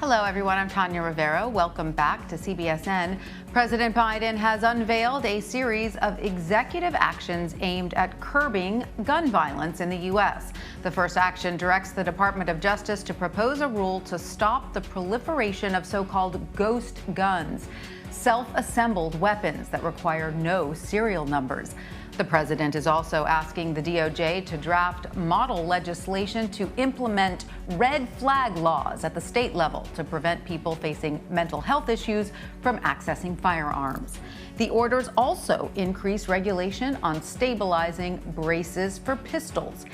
Hello, everyone. I'm Tanya Rivero. Welcome back to CBSN. President Biden has unveiled a series of executive actions aimed at curbing gun violence in the U.S. The first action directs the Department of Justice to propose a rule to stop the proliferation of so-called ghost guns, self-assembled weapons that require no serial numbers. The president is also asking the DOJ to draft model legislation to implement red flag laws at the state level to prevent people facing mental health issues from accessing firearms. The orders also increase regulation on stabilizing braces for pistols.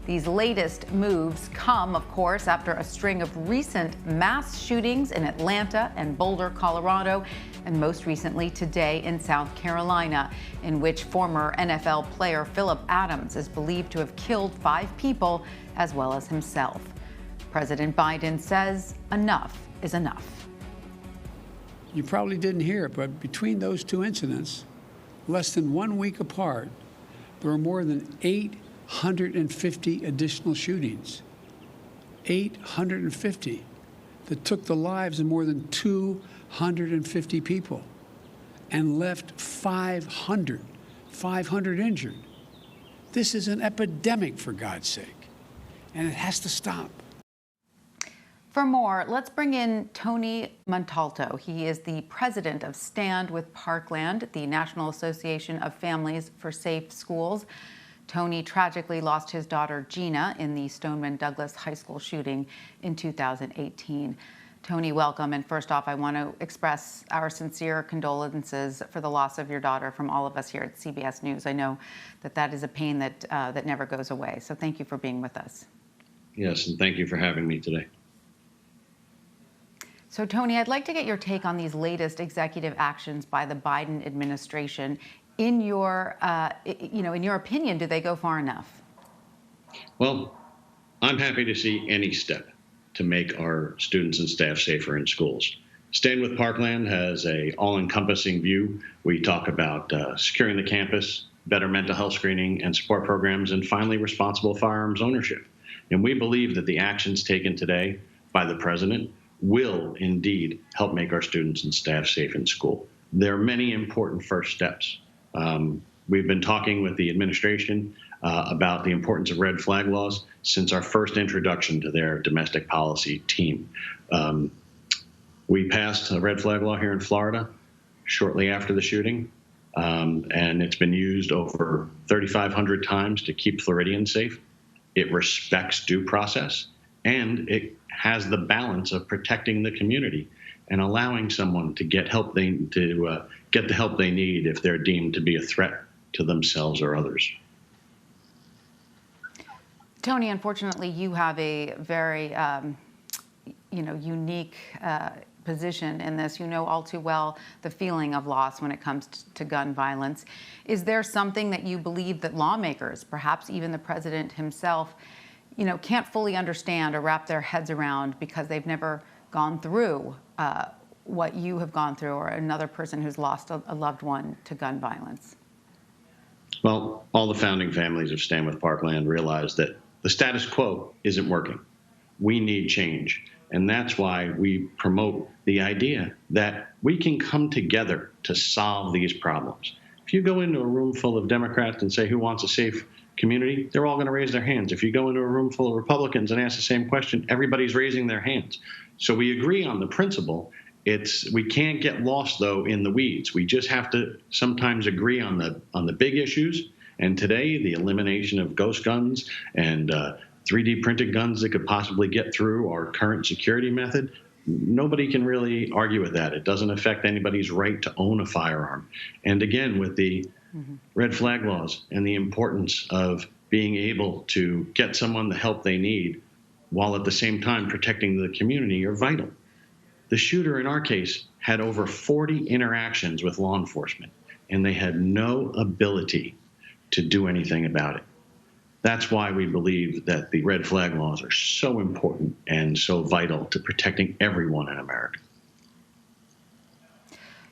These latest moves come, of course, after a string of recent mass shootings in Atlanta and Boulder, Colorado, and most recently today in South Carolina, in which former NFL player Philip Adams is believed to have killed 5 people as well as himself. President Biden says enough is enough. You probably didn't hear it, but between those two incidents, less than 1 week apart, there were more than 850 additional shootings. 850 that took the lives of more than 250 people and left 500 injured. This is an epidemic, for God's sake, and it has to stop. For more, let's bring in Tony Montalto. He is the president of Stand with Parkland, the National Association of Families for Safe Schools. Tony tragically lost his daughter, Gina, in the Stoneman Douglas High School shooting in 2018. Tony, welcome. And first off, I want to express our sincere condolences for the loss of your daughter from all of us here at CBS News. I know that that is a pain that that never goes away. So thank you for being with us. Yes, and thank you for having me today. So, Tony, I'd like to get your take on these latest executive actions by the Biden administration. In your, in your opinion, do they go far enough? Well, I'm happy to see any step to make our students and staff safer in schools. Stand with Parkland has an all-encompassing view. We talk about securing the campus, better mental health screening and support programs, and finally, responsible firearms ownership. And we believe that the actions taken today by the president will indeed help make our students and staff safe in school. There are many important first steps. We've been talking with the administration about the importance of red flag laws since our first introduction to their domestic policy team. We passed a red flag law here in Florida shortly after the shooting, and it's been used over 3,500 times to keep Floridians safe. It respects due process, and it has the balance of protecting the community and allowing someone to get help get the help they need if they're deemed to be a threat to themselves or others. Tony, unfortunately, you have a very, unique position in this. You know all too well the feeling of loss when it comes to gun violence. Is there something that you believe that lawmakers, perhaps even the president himself, can't fully understand or wrap their heads around because they've never gone through what you have gone through, or another person who's lost a loved one to gun violence? Well, all the founding families of Stand with Parkland realized that the status quo isn't working. We need change. And that's why we promote the idea that we can come together to solve these problems. If you go into a room full of Democrats and say, who wants a safe community, they're all going to raise their hands. If you go into a room full of Republicans and ask the same question, everybody's raising their hands. So we agree on the principle. We can't get lost, though, in the weeds. We just have to sometimes agree on the big issues. And today, the elimination of ghost guns and 3D printed guns that could possibly get through our current security method, nobody can really argue with that. It doesn't affect anybody's right to own a firearm. And again, with the red flag laws and the importance of being able to get someone the help they need while at the same time protecting the community are vital. The shooter in our case had over 40 interactions with law enforcement, and they had no ability to do anything about it. That's why we believe that the red flag laws are so important and so vital to protecting everyone in America.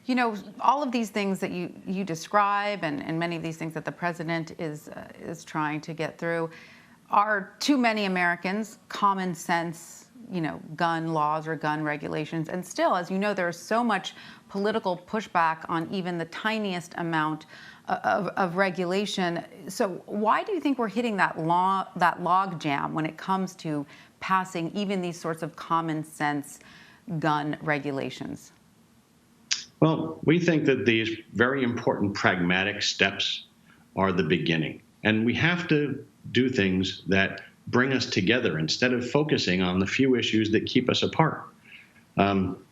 You know, all of these things that you describe and many of these things that the president is trying to get through are, to many Americans, common sense gun laws or gun regulations. And still, as you know, there is so much political pushback on even the tiniest amount of regulation. So why do you think we're hitting that log jam when it comes to passing even these sorts of common sense gun regulations? Well, we think that these very important pragmatic steps are the beginning. And we have to do things that bring us together instead of focusing on the few issues that keep us apart.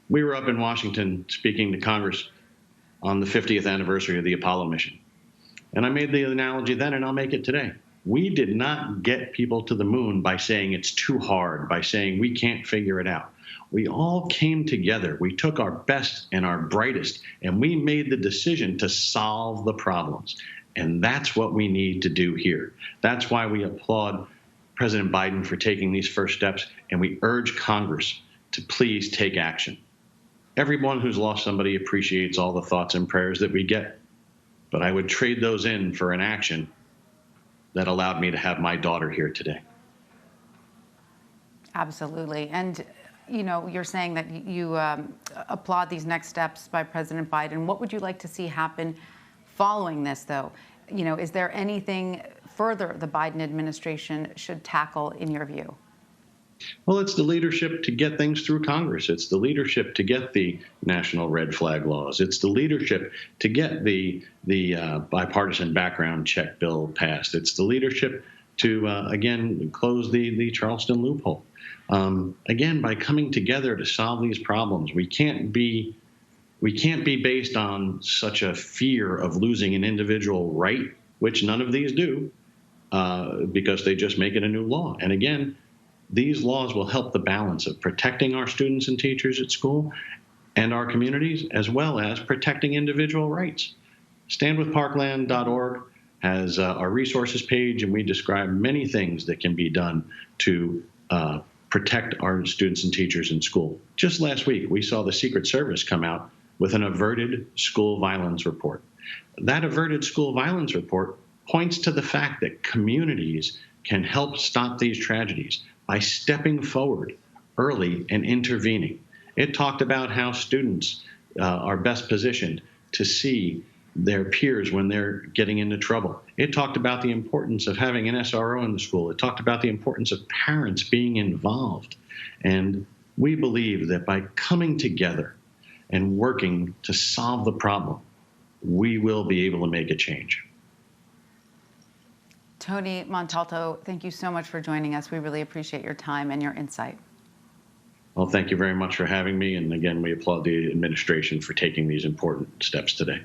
We were up in Washington speaking to Congress on the 50th anniversary of the Apollo mission. And I made the analogy then, and I'll make it today. We did not get people to the moon by saying it's too hard, by saying we can't figure it out. We all came together. We took our best and our brightest, and we made the decision to solve the problems. And that's what we need to do here. That's why we applaud President Biden for taking these first steps, and we urge Congress to please take action. Everyone who's lost somebody appreciates all the thoughts and prayers that we get, but I would trade those in for an action that allowed me to have my daughter here today. Absolutely. And, you're saying that you applaud these next steps by President Biden. What would you like to see happen following this, though? Is there anything further the Biden administration should tackle in your view? Well, it's the leadership to get things through Congress. It's the leadership to get the national red flag laws. It's the leadership to get the bipartisan background check bill passed. It's the leadership to, again, close the Charleston loophole. Again, by coming together to solve these problems, we can't be based on such a fear of losing an individual right, which none of these do, because they just make it a new law. And again, these laws will help the balance of protecting our students and teachers at school and our communities, as well as protecting individual rights. Standwithparkland.org has our resources page, and we describe many things that can be done to protect our students and teachers in school. Just last week, we saw the Secret Service come out with an averted school violence report. That averted school violence report points to the fact that communities can help stop these tragedies by stepping forward early and intervening. It talked about how students are best positioned to see their peers when they're getting into trouble. It talked about the importance of having an SRO in the school. It talked about the importance of parents being involved. And we believe that by coming together and working to solve the problem, we will be able to make a change. Tony Montalto, thank you so much for joining us. We really appreciate your time and your insight. Well, thank you very much for having me. And again, we applaud the administration for taking these important steps today.